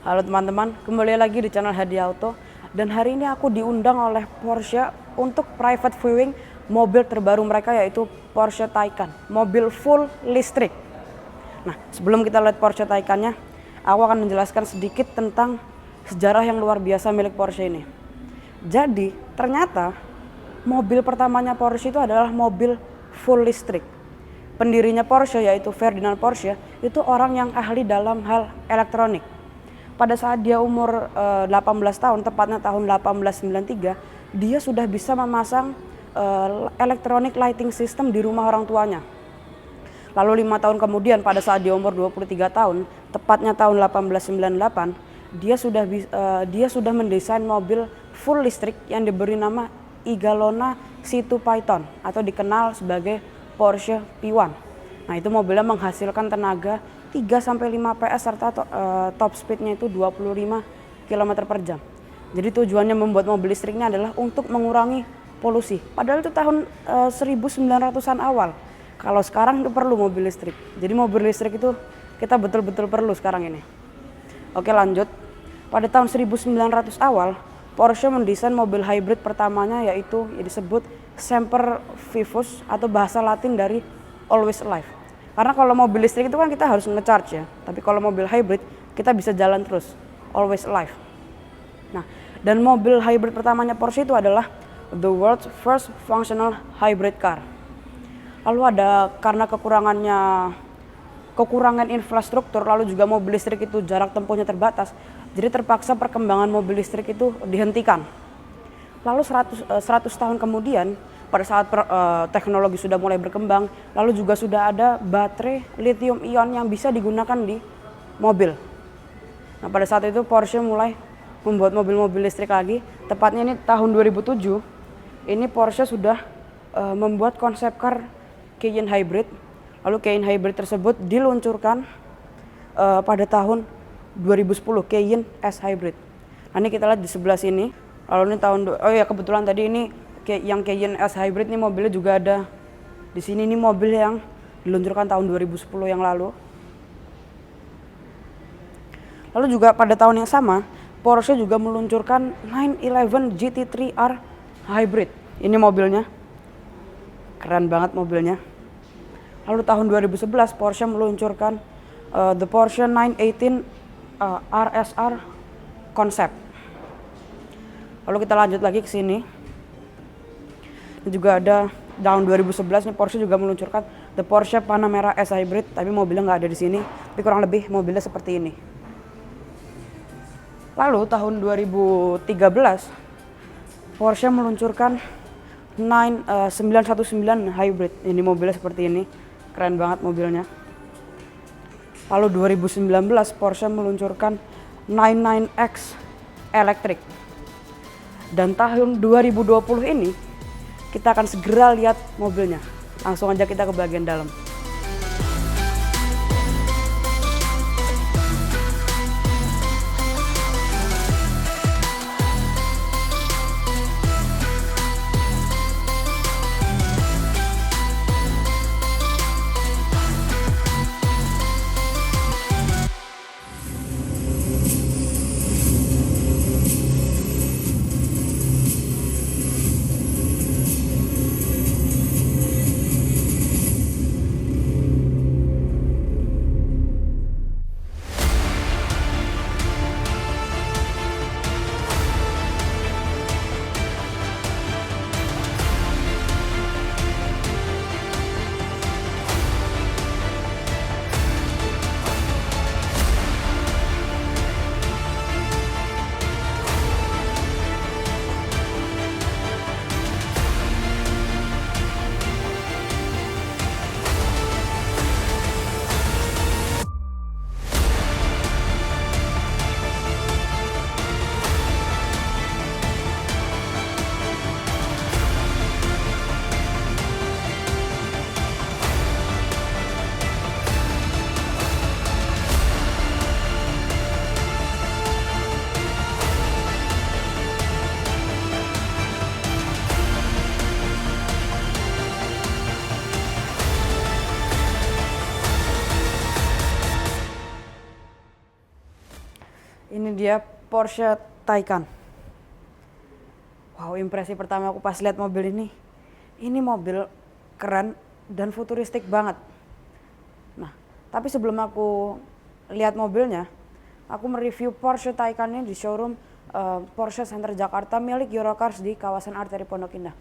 Halo teman-teman, kembali lagi di channel Hadi Auto. Dan hari ini aku diundang oleh Porsche untuk private viewing mobil terbaru mereka, yaitu Porsche Taycan, mobil full listrik. Nah, sebelum kita lihat Porsche Taycannya, aku akan menjelaskan sedikit tentang sejarah yang luar biasa milik Porsche ini. Jadi, ternyata mobil pertamanya Porsche itu adalah mobil full listrik. Pendirinya Porsche, yaitu Ferdinand Porsche, itu orang yang ahli dalam hal elektronik. Pada saat dia umur 18 tahun, tepatnya tahun 1893, dia sudah bisa memasang electronic lighting system di rumah orang tuanya. Lalu 5 tahun kemudian, pada saat dia umur 23 tahun, tepatnya tahun 1898, dia sudah mendesain mobil full listrik yang diberi nama Igalona C2 Python atau dikenal sebagai Porsche P1. Nah, itu mobilnya menghasilkan tenaga 3-5 PS serta top speednya itu 25 km per jam. Jadi tujuannya membuat mobil listriknya adalah untuk mengurangi polusi. Padahal itu tahun 1900-an awal. Kalau sekarang itu perlu mobil listrik. Jadi mobil listrik itu kita betul-betul perlu sekarang ini. Oke, lanjut. Pada tahun 1900 awal, Porsche mendesain mobil hybrid pertamanya, yaitu yang disebut Semper Vivus atau bahasa Latin dari Always Alive. Karena kalau mobil listrik itu kan kita harus nge-charge ya. Tapi kalau mobil hybrid kita bisa jalan terus, always alive. Nah, dan mobil hybrid pertamanya Porsche itu adalah the world's first functional hybrid car. Lalu ada karena kekurangan infrastruktur, lalu juga mobil listrik itu jarak tempuhnya terbatas. Jadi terpaksa perkembangan mobil listrik itu dihentikan. Lalu 100 tahun kemudian, pada saat teknologi sudah mulai berkembang, lalu juga sudah ada baterai lithium ion yang bisa digunakan di mobil. Nah, pada saat itu Porsche mulai membuat mobil-mobil listrik lagi. Tepatnya ini tahun 2007, ini Porsche sudah membuat konsep car Cayenne Hybrid. Lalu Cayenne Hybrid tersebut diluncurkan pada tahun 2010, Cayenne S Hybrid. Nah, ini kita lihat di sebelah sini. Lalu ini kebetulan tadi ini yang Cayenne S Hybrid ini mobilnya juga ada di sini. Ini mobil yang diluncurkan tahun 2010 yang lalu. Lalu juga pada tahun yang sama, Porsche juga meluncurkan 911 GT3R Hybrid. Ini mobilnya. Keren banget mobilnya. Lalu tahun 2011 Porsche meluncurkan the Porsche 918 RSR Concept. Lalu kita lanjut lagi ke sini. Juga ada tahun 2011 nih Porsche juga meluncurkan the Porsche Panamera S Hybrid, tapi mobilnya nggak ada di sini. Tapi kurang lebih mobilnya seperti ini. Lalu tahun 2013 Porsche meluncurkan 919 Hybrid. Ini mobilnya seperti ini. Keren banget mobilnya. Lalu 2019 Porsche meluncurkan 99X Electric. Dan tahun 2020 ini kita akan segera lihat mobilnya. Langsung aja kita ke bagian dalam. Ini dia Porsche Taycan. Wow, impresi pertama aku pas lihat mobil ini. Ini mobil keren dan futuristik banget. Nah, tapi sebelum aku lihat mobilnya, aku mereview Porsche Taycan ini di showroom Porsche Center Jakarta milik Eurocars di kawasan Arteri Pondok Indah.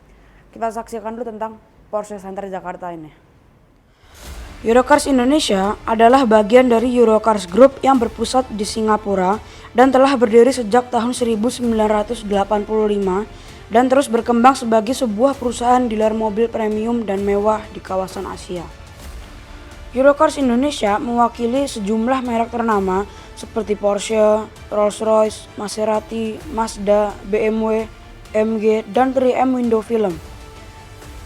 Kita saksikan dulu tentang Porsche Center Jakarta ini. Eurocars Indonesia adalah bagian dari Eurocars Group yang berpusat di Singapura dan telah berdiri sejak tahun 1985 dan terus berkembang sebagai sebuah perusahaan dealer mobil premium dan mewah di kawasan Asia. Eurocars Indonesia mewakili sejumlah merek ternama seperti Porsche, Rolls-Royce, Maserati, Mazda, BMW, MG, dan 3M Window Film.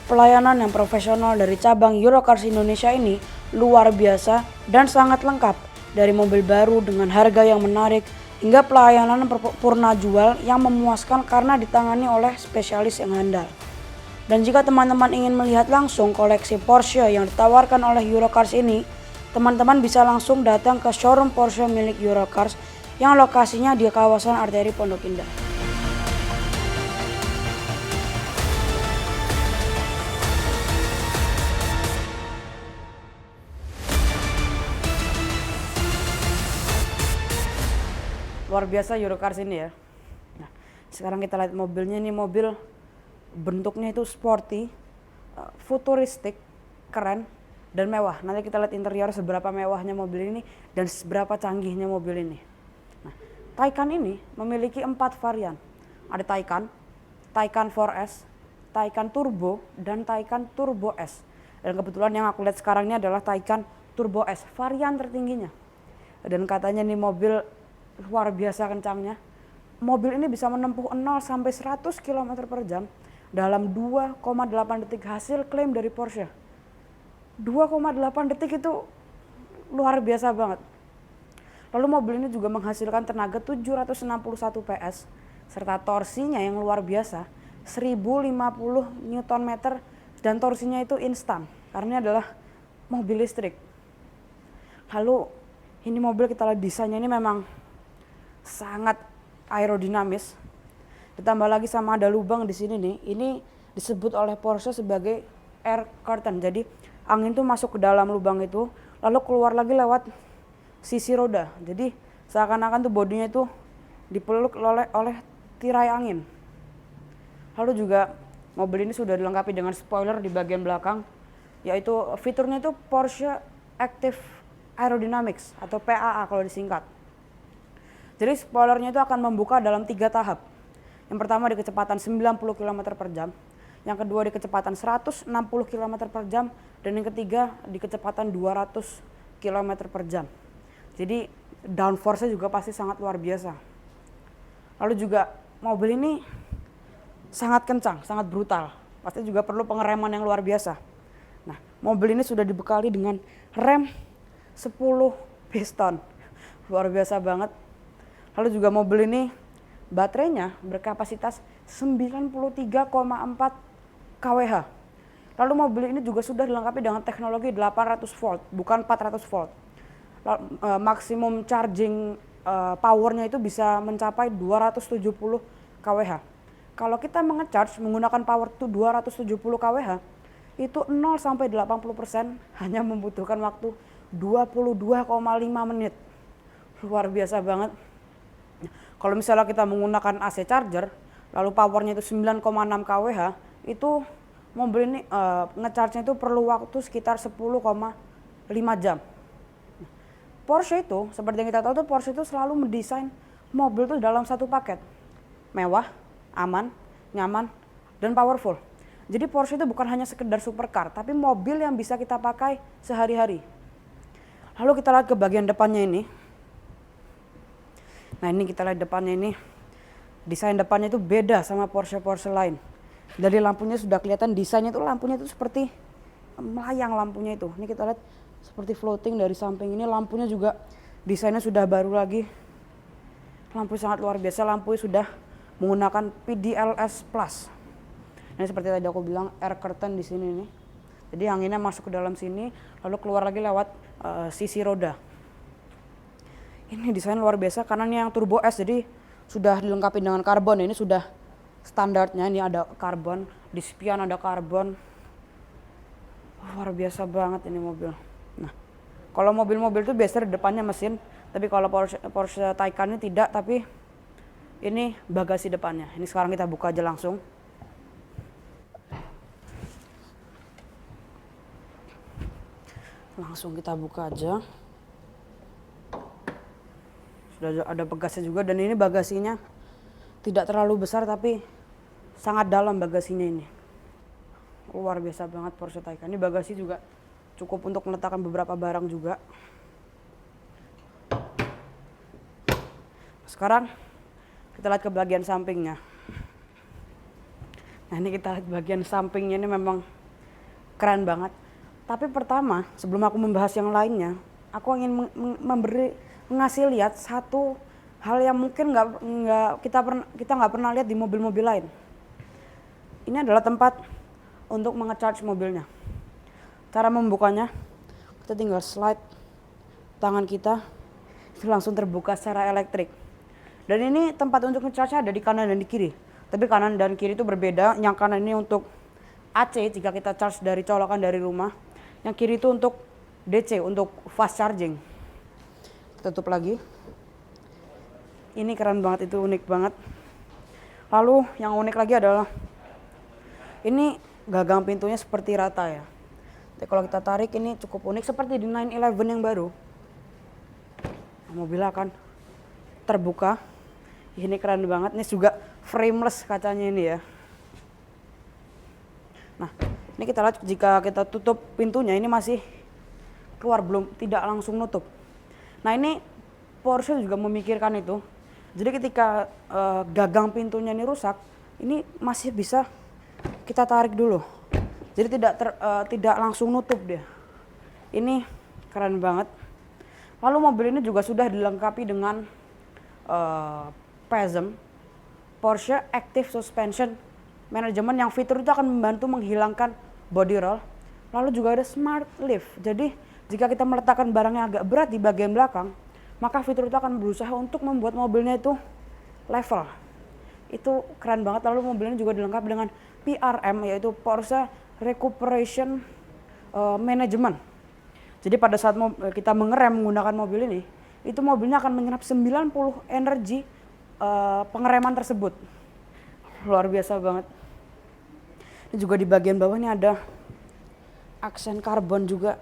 Pelayanan yang profesional dari cabang Eurocars Indonesia ini luar biasa dan sangat lengkap, dari mobil baru dengan harga yang menarik hingga pelayanan purna jual yang memuaskan karena ditangani oleh spesialis yang handal. Dan jika teman-teman ingin melihat langsung koleksi Porsche yang ditawarkan oleh Eurocars ini, teman-teman bisa langsung datang ke showroom Porsche milik Eurocars yang lokasinya di kawasan Arteri Pondok Indah. Luar biasa Eurocars ini ya. Nah, sekarang kita lihat mobilnya. Ini mobil bentuknya itu sporty, futuristik, keren, dan mewah. Nanti kita lihat interior seberapa mewahnya mobil ini dan seberapa canggihnya mobil ini. Nah, Taycan ini memiliki 4 varian. Ada Taycan, Taycan 4S, Taycan Turbo, dan Taycan Turbo S. Dan kebetulan yang aku lihat sekarang ini adalah Taycan Turbo S, varian tertingginya. Dan katanya nih mobil luar biasa kencangnya. Mobil ini bisa menempuh 0 sampai 100 km per jam dalam 2,8 detik hasil klaim dari Porsche. 2,8 detik itu luar biasa banget. Lalu mobil ini juga menghasilkan tenaga 761 PS serta torsinya yang luar biasa 1050 Nm dan torsinya itu instan karena ini adalah mobil listrik. Lalu ini mobil kita lihat desainnya ini memang sangat aerodinamis. Ditambah lagi sama ada lubang di sini nih. Ini disebut oleh Porsche sebagai air curtain. Jadi angin tuh masuk ke dalam lubang itu, lalu keluar lagi lewat sisi roda. Jadi seakan-akan tuh bodinya itu dipeluk oleh tirai angin. Lalu juga mobil ini sudah dilengkapi dengan spoiler di bagian belakang, yaitu fiturnya itu Porsche Active Aerodynamics atau PAA kalau disingkat. Jadi spoilernya itu akan membuka dalam 3 tahap. Yang pertama di kecepatan 90 km per jam, yang kedua di kecepatan 160 km per jam, dan yang ketiga di kecepatan 200 km per jam. Jadi downforce-nya juga pasti sangat luar biasa. Lalu juga mobil ini sangat kencang, sangat brutal. Pasti juga perlu pengereman yang luar biasa. Nah, mobil ini sudah dibekali dengan rem 10 piston. Luar biasa banget. Lalu juga mobil ini baterainya berkapasitas 93,4 kWh. Lalu mobil ini juga sudah dilengkapi dengan teknologi 800 volt, bukan 400 volt. Maksimum charging powernya itu bisa mencapai 270 kWh. Kalau kita mengecharge menggunakan power itu 270 kWh, itu 0 sampai 80% hanya membutuhkan waktu 22,5 menit. Luar biasa banget. Kalau misalnya kita menggunakan AC charger, lalu powernya itu 9,6 kWh, itu mobil ini ngecharge-nya itu perlu waktu sekitar 10,5 jam. Porsche itu, seperti yang kita tahu tuh Porsche itu selalu mendesain mobil itu dalam satu paket. Mewah, aman, nyaman, dan powerful. Jadi Porsche itu bukan hanya sekedar supercar, tapi mobil yang bisa kita pakai sehari-hari. Lalu kita lihat ke bagian depannya ini. Nah ini kita lihat depannya ini, desain depannya itu beda sama Porsche lain. Dari lampunya sudah kelihatan desainnya itu lampunya itu seperti melayang lampunya itu. Ini kita lihat seperti floating dari samping ini, lampunya juga desainnya sudah baru lagi. Lampu sangat luar biasa, lampunya sudah menggunakan PDLS Plus. Ini seperti tadi aku bilang air curtain di sini nih. Jadi anginnya masuk ke dalam sini, lalu keluar lagi lewat sisi roda. Ini desain luar biasa karena ini yang Turbo S, jadi sudah dilengkapi dengan karbon. Ini sudah standarnya, ini ada karbon, di spion ada karbon. Luar biasa banget ini mobil. Nah, kalau mobil-mobil itu biasanya depannya mesin, tapi kalau Porsche Taycan ini tidak, tapi ini bagasi depannya. Ini sekarang kita buka aja langsung. Langsung kita buka aja. Sudah ada bagasinya juga, dan ini bagasinya tidak terlalu besar tapi sangat dalam bagasinya ini. Luar biasa banget Porsche Taycan. Ini bagasi juga cukup untuk meletakkan beberapa barang juga. Sekarang kita lihat ke bagian sampingnya. Nah, ini kita lihat bagian sampingnya, ini memang keren banget. Tapi pertama, sebelum aku membahas yang lainnya, aku ingin ngasih lihat satu hal yang mungkin kita nggak pernah lihat di mobil-mobil lain. Ini adalah tempat untuk mengecharge mobilnya. Cara membukanya, kita tinggal slide tangan kita, itu langsung terbuka secara elektrik. Dan ini tempat untuk ngecharge ada di kanan dan di kiri. Tapi kanan dan kiri itu berbeda. Yang kanan ini untuk AC jika kita charge dari colokan dari rumah. Yang kiri itu untuk DC, untuk fast charging. Tutup lagi. Ini keren banget, itu unik banget. Lalu yang unik lagi adalah ini gagang pintunya seperti rata ya. Tapi kalau kita tarik ini cukup unik seperti di 911 yang baru. Mobil akan terbuka. Ini keren banget. Ini juga frameless kacanya ini ya. Nah, ini kita lihat jika kita tutup pintunya ini masih keluar, belum, tidak langsung nutup. Nah, ini Porsche juga memikirkan itu. Jadi ketika gagang pintunya ini rusak, ini masih bisa kita tarik dulu. Jadi tidak langsung nutup dia. Ini keren banget. Lalu mobil ini juga sudah dilengkapi dengan PASM, Porsche Active Suspension Management, yang fitur itu akan membantu menghilangkan body roll. Lalu juga ada Smart Lift. Jadi jika kita meletakkan barangnya agak berat di bagian belakang, maka fitur itu akan berusaha untuk membuat mobilnya itu level. Itu keren banget. Lalu mobilnya juga dilengkapi dengan PRM, yaitu Porsche Recuperation Management. Jadi pada saat kita mengerem menggunakan mobil ini, itu mobilnya akan menyerap 90 energi pengereman tersebut. Luar biasa banget. Ini juga di bagian bawah ini ada aksen karbon juga.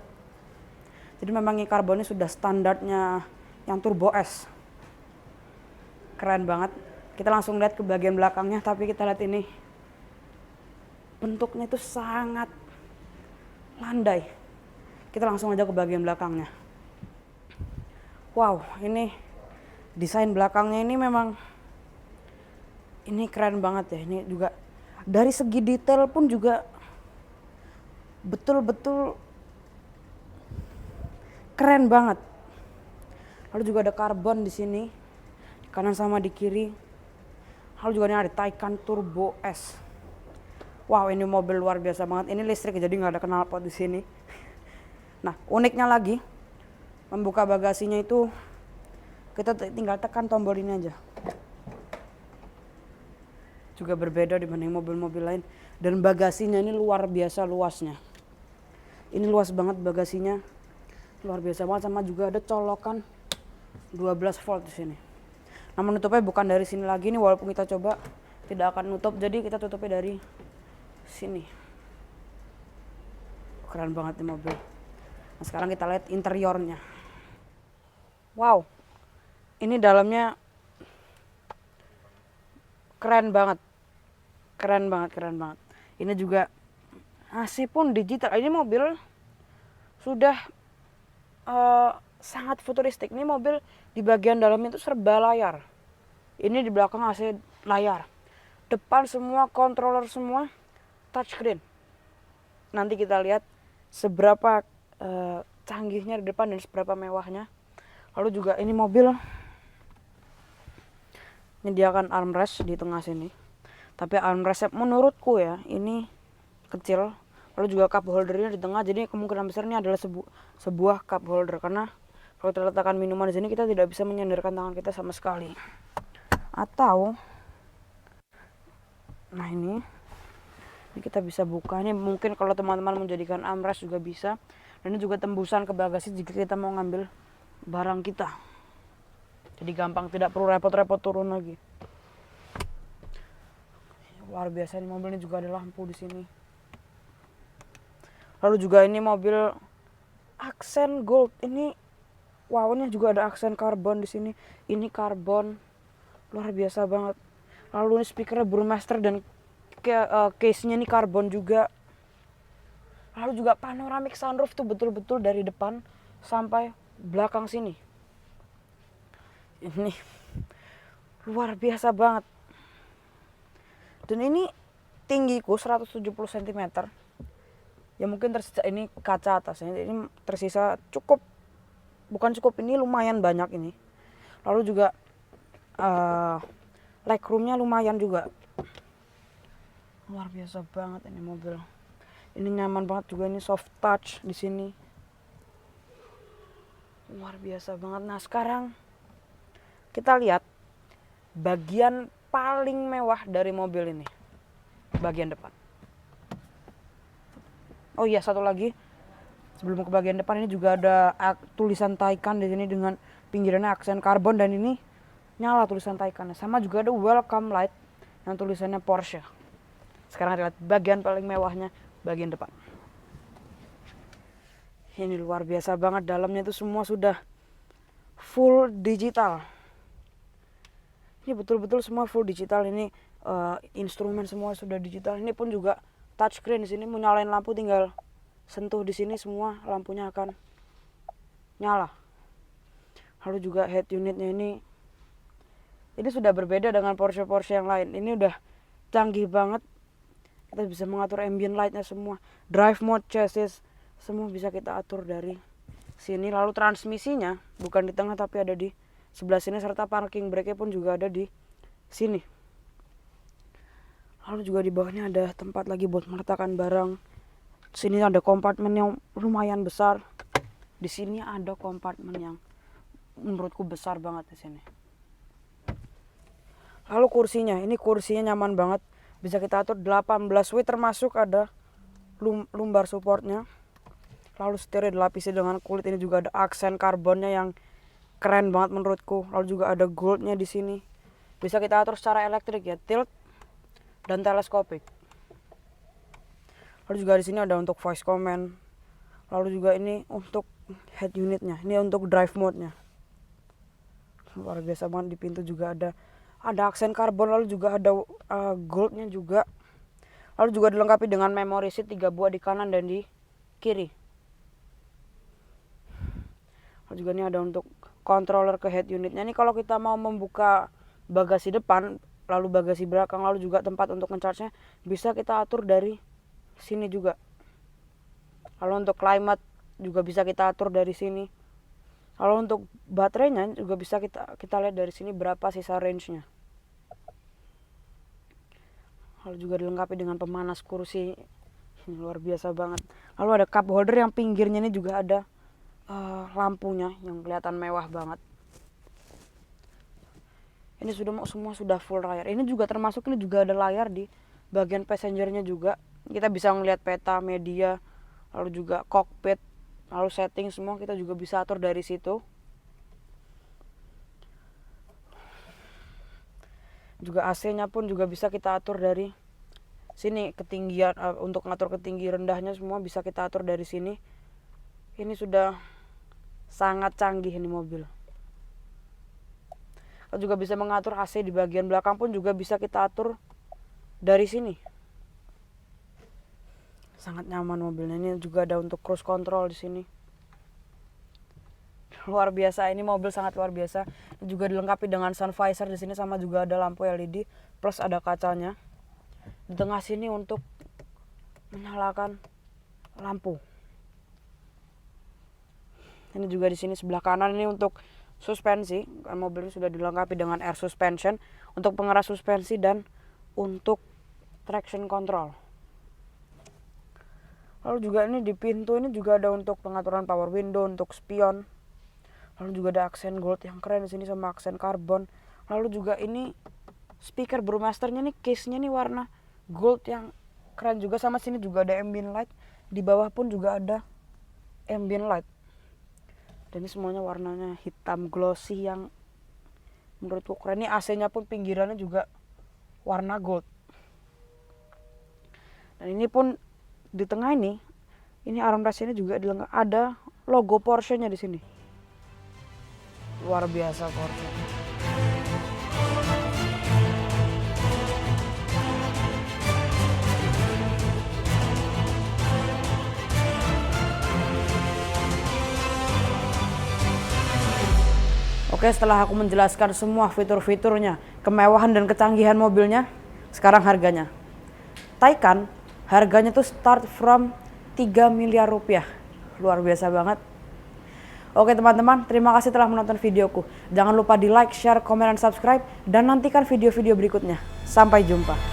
Jadi memang ini karbonnya sudah standarnya yang Turbo S. Keren banget. Kita langsung lihat ke bagian belakangnya, tapi kita lihat ini. Bentuknya itu sangat landai. Kita langsung aja ke bagian belakangnya. Wow, ini desain belakangnya ini memang ini keren banget ya. Ini juga dari segi detail pun juga betul-betul keren banget. Lalu juga ada karbon di sini, di kanan sama di kiri. Lalu juga ini ada Taycan Turbo S. Wow, ini mobil luar biasa banget. Ini listrik jadi nggak ada knalpot di sini. Nah, uniknya lagi, membuka bagasinya itu kita tinggal tekan tombol ini aja. Juga berbeda dibanding mobil-mobil lain. Dan bagasinya ini luar biasa luasnya. Ini luas banget bagasinya. Luar biasa banget, sama juga ada colokan 12 volt di sini. Nah, menutupnya bukan dari sini lagi nih, walaupun kita coba tidak akan nutup, jadi kita tutupnya dari sini. Keren banget nih mobil. Nah, sekarang kita lihat interiornya. Wow, ini dalamnya keren banget. Keren banget, keren banget. Ini juga AC pun digital. Ini mobil sudah sangat futuristik. Ini mobil di bagian dalam itu serba layar. Ini di belakang AC layar. Depan semua controller, semua touchscreen. Nanti kita lihat seberapa canggihnya di depan dan seberapa mewahnya. Lalu juga ini mobil menyediakan armrest di tengah sini. Tapi armrest menurutku ya ini kecil. Lalu juga cup holdernya di tengah, jadi kemungkinan besar ini adalah sebuah cup holder, karena Kalau terletakkan minuman di sini, kita tidak bisa menyandarkan tangan kita sama sekali. Atau, nah ini kita bisa buka. Ini mungkin kalau teman-teman menjadikan armrest juga bisa. Dan ini juga tembusan ke bagasi jika kita mau ngambil barang kita. Jadi gampang, tidak perlu repot-repot turun lagi. Luar biasa, ini mobil ini juga ada lampu di sini. Lalu juga ini mobil aksen gold. Ini wow, ini juga ada aksen karbon di sini. Ini karbon. Luar biasa banget. Lalu ini speakernya Burmester dan case-nya ini karbon juga. Lalu juga panoramic sunroof tuh betul-betul dari depan sampai belakang sini. Ini luar biasa banget. Dan ini tinggiku 170 cm. Ya mungkin tersisa ini kaca atasnya. Ini tersisa cukup, bukan cukup, ini lumayan banyak ini. Lalu juga legroomnya lumayan juga. Luar biasa banget ini mobil. Ini nyaman banget juga, ini soft touch di sini. Luar biasa banget. Nah, sekarang kita lihat bagian paling mewah dari mobil ini. Bagian depan. Oh iya, satu lagi. Sebelum ke bagian depan, ini juga ada tulisan Taycan di sini dengan pinggirannya aksen karbon, dan ini nyala tulisan Taycan. Sama juga ada welcome light yang tulisannya Porsche. Sekarang lihat bagian paling mewahnya, bagian depan. Ini luar biasa banget, dalamnya itu semua sudah full digital. Ini betul-betul semua full digital. Ini instrumen semua sudah digital. Ini pun juga touchscreen. Di sini mau nyalain lampu tinggal sentuh di sini, semua lampunya akan nyala. Lalu juga head unitnya ini sudah berbeda dengan Porsche yang lain. Ini udah canggih banget. Kita bisa mengatur ambient lightnya semua, drive mode, chassis, semua bisa kita atur dari sini. Lalu transmisinya bukan di tengah tapi ada di sebelah sini, serta parking brake pun juga ada di sini. Lalu juga di bawahnya ada tempat lagi buat meletakkan barang. Sini ada kompartemen yang lumayan besar. Di sini ada kompartemen yang menurutku besar banget di sini. Lalu kursinya, ini kursinya nyaman banget. Bisa kita atur 18 W, termasuk ada lumbar supportnya. Lalu setirnya dilapisi dengan kulit. Ini juga ada aksen karbonnya yang keren banget menurutku. Lalu juga ada goldnya di sini. Bisa kita atur secara elektrik ya, tilt dan teleskopik. Lalu juga di sini ada untuk voice command. Lalu juga ini untuk head unitnya. Ini untuk drive mode-nya. Luar biasa banget. Di pintu juga ada aksen karbon. Lalu juga ada goldnya juga. Lalu juga dilengkapi dengan memory seat 3 buah di kanan dan di kiri. Lalu juga ini ada untuk controller ke head unitnya. Ini kalau kita mau membuka bagasi depan, lalu bagasi belakang, lalu juga tempat untuk nge-charge-nya, bisa kita atur dari sini juga. Lalu untuk climate juga bisa kita atur dari sini. Lalu untuk baterainya juga bisa kita lihat dari sini berapa sisa range-nya. Lalu juga dilengkapi dengan pemanas kursi. Ini luar biasa banget. Lalu ada cup holder yang pinggirnya ini juga ada lampunya yang kelihatan mewah banget. Ini semua sudah full layar. Ini juga termasuk, ini juga ada layar di bagian passengernya juga. Kita bisa melihat peta, media, lalu juga cockpit, lalu setting semua kita juga bisa atur dari situ. Juga AC-nya pun juga bisa kita atur dari sini. Ketinggian untuk ngatur ketinggian rendahnya semua bisa kita atur dari sini. Ini sudah sangat canggih ini mobil. Kita juga bisa mengatur AC di bagian belakang pun juga bisa kita atur dari sini. Sangat nyaman mobilnya. Ini juga ada untuk cruise control di sini. Luar biasa, ini mobil sangat luar biasa. Juga dilengkapi dengan sun visor di sini, sama juga ada lampu LED plus ada kacanya. Di tengah sini untuk menyalakan lampu. Ini juga di sini sebelah kanan ini untuk suspensi. Mobil ini sudah dilengkapi dengan air suspension untuk pengeras suspensi dan untuk traction control. Lalu juga ini di pintu ini juga ada untuk pengaturan power window, untuk spion. Lalu juga ada aksen gold yang keren di sini sama aksen karbon. Lalu juga ini speaker Brewmasternya nih, case-nya nih warna gold yang keren juga. Sama sini juga ada ambient light. Di bawah pun juga ada ambient light. Dan ini semuanya warnanya hitam glossy yang menurutku keren. Ini AC-nya pun pinggirannya juga warna gold. Dan ini pun di tengah ini armrest-nya juga ada logo Porsche-nya di sini. Luar biasa Porsche. Oke, setelah aku menjelaskan semua fitur-fiturnya, kemewahan dan kecanggihan mobilnya, sekarang harganya. Taycan harganya tuh start from 3 miliar rupiah. Luar biasa banget. Oke teman-teman, terima kasih telah menonton videoku. Jangan lupa di like, share, komen, dan subscribe. Dan nantikan video-video berikutnya. Sampai jumpa.